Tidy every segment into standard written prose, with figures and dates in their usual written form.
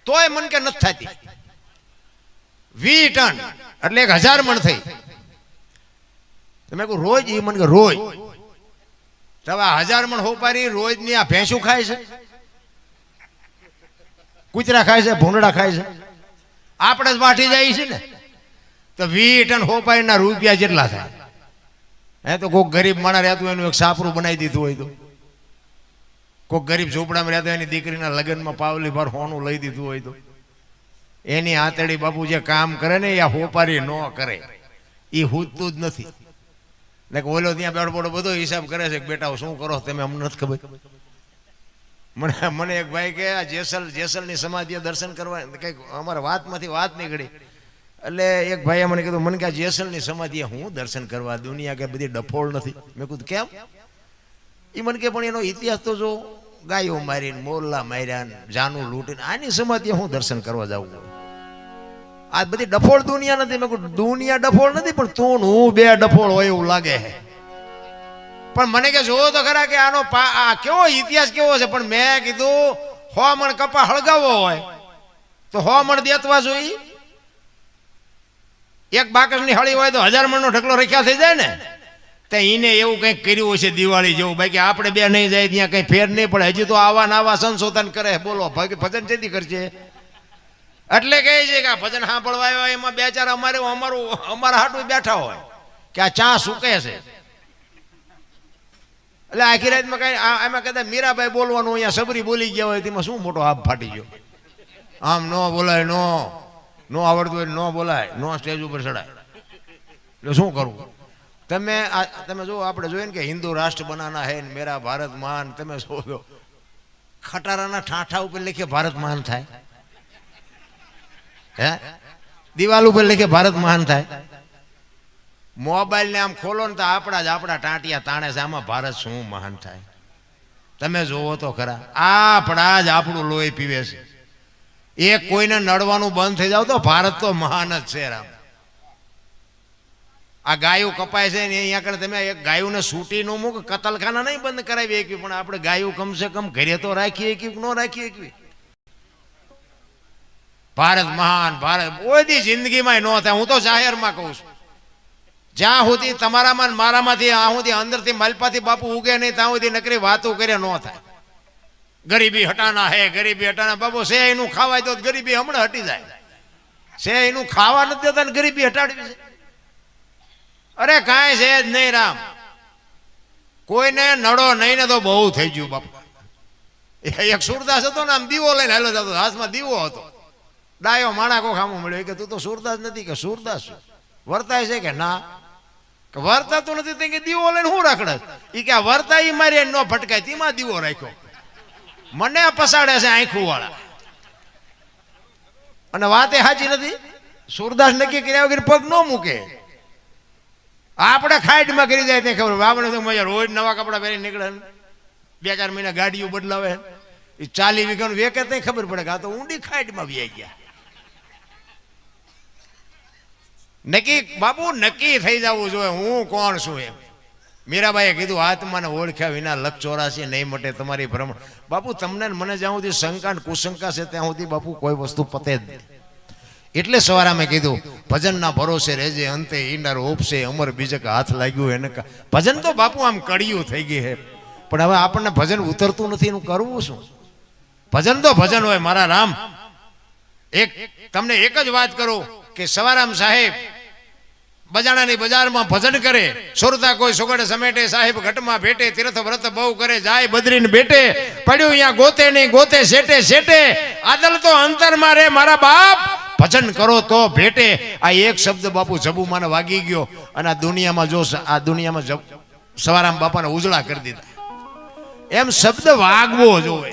તોય મન કે નથી થતી 20 ટન એટલે 1000 મણ થઈ. તમે કહો રોજ એ મન કે રોજ તો 1000 મણ હોપારી રોજ ની આ ભેંસું ખાય છે, કૂતરા ખાય છે, ભૂંડડા ખાય છે, આપણે જ વાટી જાય છે ને. તો 20 ટન હોપારીના રૂપિયા જેટલા થાય. હે તો કોઈક ગરીબ માણસ રહેતું એનું એક સાપરું બનાવી દીધું હોય તો, કોઈક ગરીબ ઝૂંપડામાં રહેતો એની દીકરીના લગ્નમાં પાવલી ભર હોનું લઈ દીધું હોય તો, એની આતડી બાપુ જે કામ કરે ને એ હોપારી ન કરે, એ હૂજતું જ નથી. એટલે ઓલો ત્યાં બેડબોડો બધો હિસાબ કરે છે કે બેટા શું કરો તમે, અમને નથી ખબર. મને એક ભાઈ કે આ જેસલની સમાધિએ દર્શન કરવા કંઈક અમારા વાતમાંથી વાત નીકળી. એટલે એક ભાઈએ મને કીધું મને કે આ જેસલની સમાધિએ હું દર્શન કરવા, દુનિયા કે બધી ડફોળ નથી. મેં કીધું કેમ? એ મને કે પણ એનો ઇતિહાસ તો જો, ગાયો મારીને મોરલા માર્યા જાનું લૂંટીને, આની સમાધિએ હું દર્શન કરવા જાઉં? આ બધી ડફોળ દુનિયા નથી. મેં કીધું દુનિયા ડફોળ નથી પણ તું હું બે ડફોળ હોય એવું લાગે છે. પણ મને કે જોવો તો ખરા કે આનો આ કેવો ઇતિહાસ કેવો છે. પણ મેં કીધું 100 મણ કપા હળગાવવો હોય તો 100 મણ દેતવા જોઈએ. એક બાકસની હળી હોય તો 1000 મણનો ઢગલો રખ્યા થઈ જાય ને. તો એને એવું કંઈક કર્યું હશે દિવાળી જેવું. બાકી આપણે બે નહીં જાય ત્યાં કંઈ ફેર નહીં પડે. હજી તો આવા નવા સંશોધન કરે. બોલો ભજન જેથી કરશે. એટલે કહે છે કે આ ભજન સાંભળવા આવ્યા એમાં બે ચાર અમારા હાટું બેઠા હોય કે આ ચા સૂકે છે. એટલે આખી રાતમાં કઈ એમાં કદાચ મીરાબાઈ બોલવાનું અહીંયા સબરી બોલી ગયા હોય તેમાં શું મોટો હાથ ફાટી ગયો. આમ ન બોલાય, નો આવડતું હોય ન બોલાય, નો સ્ટેજ ઉપર ચડાય. એટલે શું કરવું? તમે જો આપણે જોઈએ ને કે હિન્દુ રાષ્ટ્ર બનાના હે મેરા ભારત મહાન. તમે જો ખટારાના ઠાઠા ઉપર લખે ભારત મહાન થાય, હે દિવાલ ઉપર લખે ભારત મહાન થાય. મોબાઈલ ને આમ ખોલો ને તો આપણા ટાંટિયા તાણે છે. આમાં ભારત શું મહાન થાય? તમે જોવો તો ખરા. આપણા જ આપણું લોહી પીવે છે. એક કોઈને નડવાનું બંધ થઈ જાવ તો ભારત તો મહાન જ છે. રામ આ ગાયું કપાય છે ને અહીંયા આગળ તમે એક ગાયુંને સૂટી નો મૂક, કતલખાના નહીં બંધ કરાવી એકવી, પણ આપણે ગાયું કમસે કમ ઘરે તો રાખીએ એકવી, ન રાખીએ એકવી. ભારત મહાન, ભારત કોઈ જિંદગીમાં ન થાય. હું તો જાહેરમાં કહું છું, જ્યાં સુધી તમારામાં મારામાંથી આ સુધી અંદરથી માલપાથી બાપુ ઉગે નહીં ત્યાં સુધી નકરી વાતો કરે ન થાય. ગરીબી હટાના હે, ગરીબી હટાના. બાપુ સે એનું ખાવાય તો ગરીબી હમણાં હટી જાય. સે એનું ખાવા નથી દેતા ને ગરીબી હટાડવી છે? અરે કાંઈ છે જ નહીં રામ. કોઈને નડો નહીં ને તો બહુ થઈ ગયું બાપુ. એક સુરદાસ હતો ને આમ દીવો લઈને હાલો જતો, હાથમાં દીવો હતો. ડાયો માણા કો ખામો મળ્યો કે તું તો સુરદાસ નથી. કે સુરદાસ વર્તાય છે? કે ના. કે વર્તાતું નથી કે દીવો લઈને હું રાખડે? એ કે વર્તાય મારી ન ફટકાય તેમાં દીવો રાખ્યો. મને પસાડે છે આંખું વાળા. અને વાત એ સાચી નથી. સુરદાસ નક્કી કર્યા વગર પગ ન મૂકે. આપણે ખાઈટમાં કરી જાય તે ખબર. આપણે તો મજા રોજ નવા કપડા પહેરી નીકળે, 2-4 મહિના ગાડીઓ બદલાવે, 40 વીઘાનું વેકે તો ખબર પડે કે આ તો ઊંડી ખાઈટમાં વ્યાઈ ગયા. નક્કી બાપુ નક્કી થઈ જવું જોઈએ હું કોણ છું એમ. મીરાબાઈએ કીધું આત્માને ઓળખ્યા વિના લક્ષ 84 નહીં મટે તમારી ભ્રમણ. બાપુ તમને મને જ્યાં સુધી શંકા કુશંકા છે ત્યાં સુધી બાપુ કોઈ વસ્તુ પતે જ નહીં. એટલે સવારે મેં કીધું ભજનના ભરોસે રહેજે, અંતે ઈંડાર ઓપશે, અમર બીજક હાથ લાગ્યું એને. ભજન તો બાપુ આમ કડિયું થઈ ગઈ છે. પણ હવે આપણને ભજન ઉતરતું નથી, એનું કરવું શું? ભજન તો ભજન હોય મારા રામ. તમને એક જ વાત કરું કે સવારામ સાહેબ બજાણાની બજારમાં ભજન કરે, સુરતા કોઈ સુગડ સમેટે, સાહેબ ઘટમાં ભેટે, તીર્થ વ્રત બહુ કરે, જાય બદરીને બેટે, પડ્યું અહીંયા ગોતે નહીં ગોતે શેટે શેટે, આદલ તો અંતરમાં રે મારા બાપ, ભજન કરો તો ભેટે. આ એક શબ્દ બાપુ જબુમાને વાગી ગયો અને આ દુનિયામાં સવારામ બાપાને ઉજળા કરી દીધા. એમ શબ્દ વાગવો જોવે.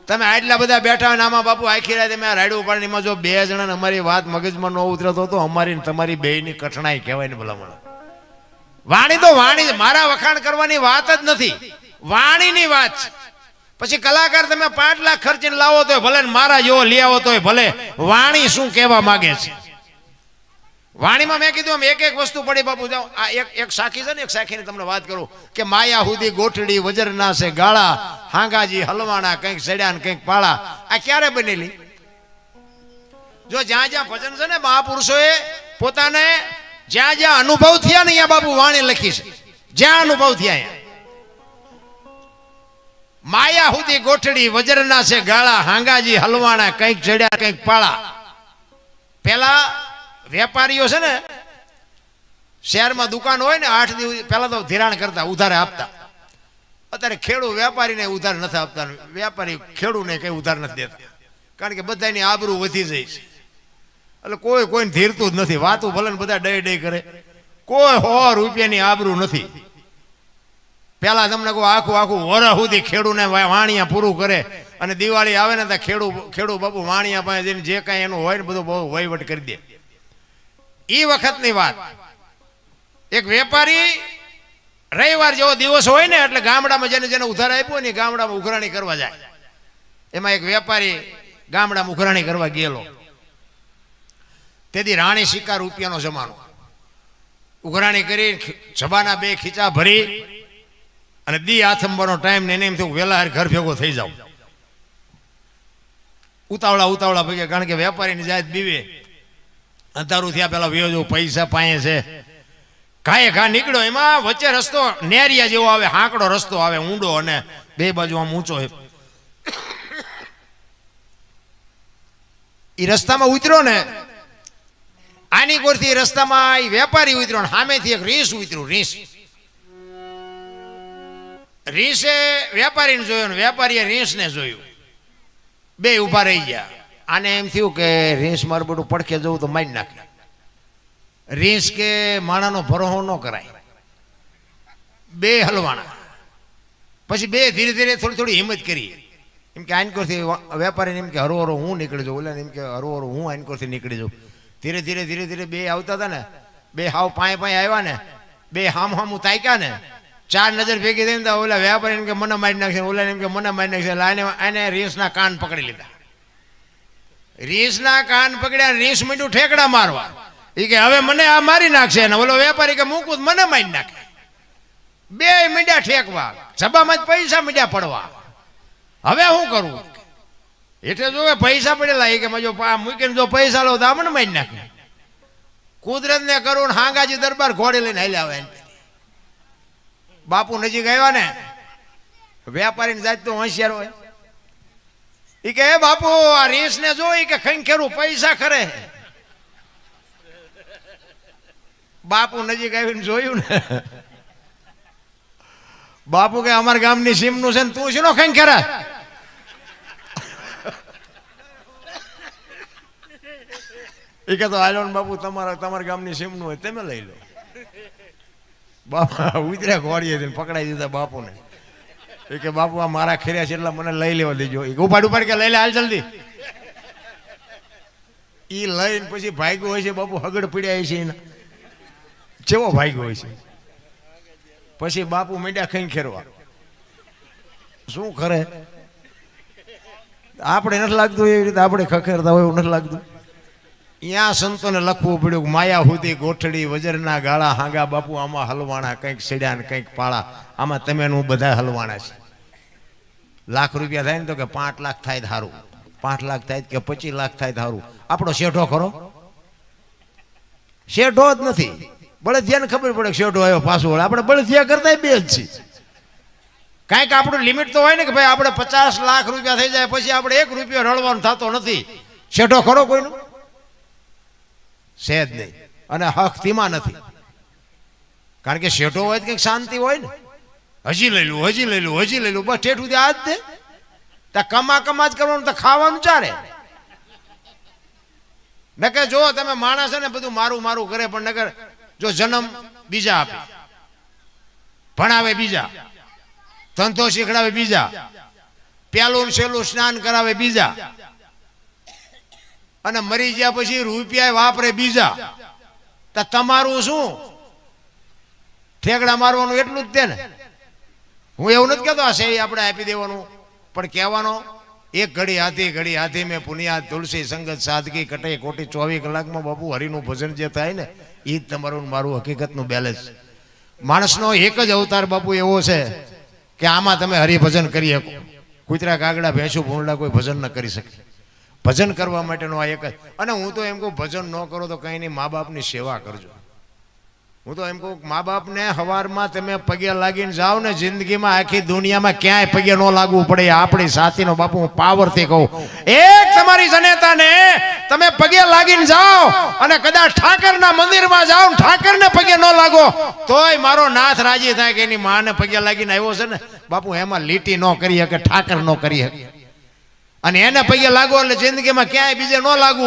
તમે આટલા બધા બેઠા હોય ને આમાં બાપુ આખી રાતે મેં રાડ્યું ઉપાડીમાં જો 2 જણાને અમારી વાત મગજમાં ન ઉતરતો તો અમારી તમારી બેયની કઠણાઈ કહેવાય ને ભલામણ. વાણી તો વાણી, મારા વખાણ કરવાની વાત જ નથી, વાણીની વાત છે. પછી કલાકાર તમે 5 લાખ ખર્ચીને લાવો તો ભલે, મારા જેવો લઈ આવો તો ભલે, વાણી શું કહેવા માંગે છે. વાણીમાં મેં કીધું એક વસ્તુ પડી બાપુ. જાઓ આ એક સાખી છે ને, એક સાખીની તમને વાત કરું કે માયા હુદી ગોઠડી વજરના છે ગાળા, હાંગાજી હલવાણા, કંઈક સડ્યા ને કંઈક પાળા. આ ક્યારે બનેલી? જો જ્યાં જ્યાં ભજન છે ને મહાપુરુષોએ પોતાને જ્યાં જ્યાં અનુભવ થયા ને અહીંયા બાપુ વાણી લખી છે. જ્યાં અનુભવ થયા અહીંયા માયા સુધી ગોઠડી વજરના છે ગાળા, હાંગાજી હલવાણા, કંઈક ચડ્યા કંઈક પાળા. પેલા વેપારીઓ છે ને શહેરમાં દુકાન હોય ને 8 દિવસ પહેલા તો ધિરાણ કરતા, ઉધારે આપતા. અત્યારે ખેડૂત વેપારીને ઉધાર નથી આપતા, વેપારી ખેડૂતને કઈ ઉધાર નથી દેતા, કારણ કે બધાની આબરૂ વધી જાય છે. એટલે કોઈ કોઈને ધીરતું જ નથી. વાતું ભલે ને બધા ડે ડે કરે, કોઈ 100 રૂપિયાની આબરૂ નથી. પેલા તમને કોઈ આખું વરસ સુધી ખેડૂને વાણિયા પૂરું કરે અને દિવાળી આવે ને તો ખેડૂ બાપુ વાણિયા પાસે જઈને જે કાંઈ એનું હોય ને બધું બહુ વહીવટ કરી દે. એ વખતની વાત. એક વેપારી રવિવાર જેવો દિવસ હોય ને એટલે ગામડામાં જેને ઉધાર આપ્યો ને ગામડામાં ઉઘરાણી કરવા જાય. એમાં એક વેપારી ગામડામાં ઉઘરાણી કરવા ગયેલો. તેથી રાણી સિક્કા રૂપિયાનો જમાનો. ઉઘરાણી કરી જબાના 2 ખીચા ભરી અને દી આથંબરનો ટાઈમ ને એને એમ થયું વહેલા ઘર ભેગો થઈ જાવ. ઉતાવળા ભેગે, કારણ કે વેપારીની જાત બીવે. અંધારું થયા પેલા વ્યો પૈસા પાયે છે, કાંઈ ઘા નીકળ્યો. એમાં વચ્ચે રસ્તો નેરિયા જેવો આવે, હાંકડો રસ્તો આવે ઊંડો અને 2 બાજુ આમ ઊંચો. એ રસ્તામાં ઉતર્યો ને, આની કોરથી રસ્તામાં એ વેપારી ઉતર્યો ને સામેથી એક રીંછ ઉતર્યું. રીંછે વેપારીને જોયો ને વેપારીએ રીંછને જોયું. 2 ઊભા રહી ગયા. આને એમ થયું કે રીંછ મારું બધું પડખે જવું તો મારી નાખે. રીંછ કે માણાનો ભરોહો ન કરાય. 2 હલવાણા. પછી 2 ધીરે ધીરે થોડી હિંમત કરી. એમ કે આનકોરથી વેપારીને એમ કે હરો હું નીકળી જાઉં, ઓલા એમ કે હરો હું આનકોરથી નીકળી જાઉં. ધીરે ધીરે 2 આવતા હતા ને, 2 હાવ પાંય આવ્યા ને, 2 હામું તાક્યા ને, 4 નજર ભેગી થઈને ઓલા વેપારી એમ કે મને મારી નાખશે, ઓલા એમ કે મને મારી નાખશે. એને રીંછના કાન પકડી લીધા. રીંછના કાન પકડ્યા. રીંછ મીઠું ઠેકડા મારવા. એ કે હવે મને આ મારી નાખશે ને ઓલો વેપારી કે મૂકું મને મારી નાખે. 2 મીંડ્યા ઠેકવા, સભામાં જ પૈસા મીંડ્યા પડવા. હવે શું કરવું? એટલે જો પૈસા પડેલા. એ કે જો મૂકીને જો પૈસા લો તો મને મારી નાખે. કુદરતને કરું હાંગાજી દરબાર ઘોડે લઈને હાલ્યા આવે. બાપુ નજીક આવ્યા ને, વેપારીની જાત તો હોશિયાર હોય. એ કે હે બાપુ આ રીંછને જો, એ કે ખંખેરું પૈસા ખરે. બાપુ નજીક આવીને જોયું ને, બાપુ કે અમારા ગામની સીમનું છે ને તું શીનો ખંખેરા? એ કે તો હાલો ને બાપુ, તમારા ગામની સીમનું હોય તમે લઈ લો. બાપા ઉતર્યા ઘોડીએ પકડાઈ દીધા બાપુને. એ કે બાપુ આ મારા ખેર્યા છે એટલે મને લઈ લેવા દેજો. એ ઉપાડ કે લઈ લે હાલ જલ્દી. એ લઈને પછી ભાગ્યો હોય છે બાપુ, હગડ પીડ્યા છે એના. કેવો ભાગ્યો હોય છે. પછી બાપુ મીંડ્યા ખઈ ખેરવા. શું કરે? આપણે નથી લાગતું એવી રીતે આપણે ખખેરતા હોય એવું નથી લાગતું. ત્યાં સંતોને લખવું પડ્યું માયા સુધી ગોઠડી વજરના ગાળા, હાંગા બાપુ આમાં હલવાણા, કંઈક સેડ્યા ને કંઈક પાળા. આમાં તમે હું બધા હલવાણા છે. લાખ રૂપિયા થાય ને તો કે 5 લાખ થાય ધારું, 5 લાખ થાય કે 25 લાખ થાય ધારું. આપણો શેઠો ખરો? શેઠો જ નથી. બળદિયાને ખબર પડે કે શેઠો આવ્યો પાછું. આપણે બળદિયા કરતા 2 જ છીએ. કાંઈક આપણું લિમિટ તો હોય ને કે ભાઈ આપણે 50 લાખ રૂપિયા થઈ જાય પછી આપણે 1 રૂપિયો રળવાનો થતો નથી. શેઠો ખરો કોઈનો? છે જ નહીં. અને હક ધીમા નથી. કારણ કે શેઠો હોય તો કંઈક શાંતિ હોય ને. હજી લઈ લું બસ ઠેઠું આ જ દે. ત્યાં કમા જ કરવાનું, તો ખાવાનું ચાલે. નકર જો તમે માણસ છે ને બધું મારું કરે, પણ નકર જો જન્મ બીજા આપે, ભણાવે બીજા, ધંધો શીખડાવે બીજા, પેલું છેલ્લું સ્નાન કરાવે બીજા, અને મરી ગયા પછી રૂપિયા વાપરે બીજા. તો તમારું શું? ઠેકડા મારવાનું એટલું જ તે ને. હું એવું નથી કહેતો આ છે આપણે આપી દેવાનું, પણ કહેવાનો એક ઘડી હાથી મેં પુનિયા તુલસી સંગત સાદગી કટે કોટી 24 કલાકમાં બાપુ હરિનું ભજન જે થાય ને એ જ તમારું મારું હકીકતનું બેલેન્સ. માણસનો એક જ અવતાર બાપુ એવો છે કે આમાં તમે હરિભજન કરી શકો. કૂતરા કાગડા ભેંસું ભૂંડા કોઈ ભજન ન કરી શકે. ભજન કરવા માટેનો આ એક જ. અને હું તો એમ કહું ભજન ન કરો તો કંઈ નહીં, મા બાપની સેવા કરજો. હું તો એમ કહું મા બાપને સવારમાં તમે પગે લાગીને જાઓ ને, જિંદગીમાં આખી દુનિયામાં ક્યાંય પગે ન લાગવું પડે. આપણી સાથીનો બાપુ હું પાવરથી કહું, એક તમારી જનેતાને તમે પગે લાગીને જાઓ અને કદાચ ઠાકરના મંદિરમાં જાઓ ને ઠાકરને પગે ન લાગો તોય મારો નાથ રાજી થાય કે એની માને પગે લાગીને આવ્યો છે ને બાપુ, એમાં લીટી ન કરી શકે, ઠાકર ન કરી શકે. અને એને પગે લાગો એટલે જિંદગીમાં ક્યાંય બીજે ન લાગવું.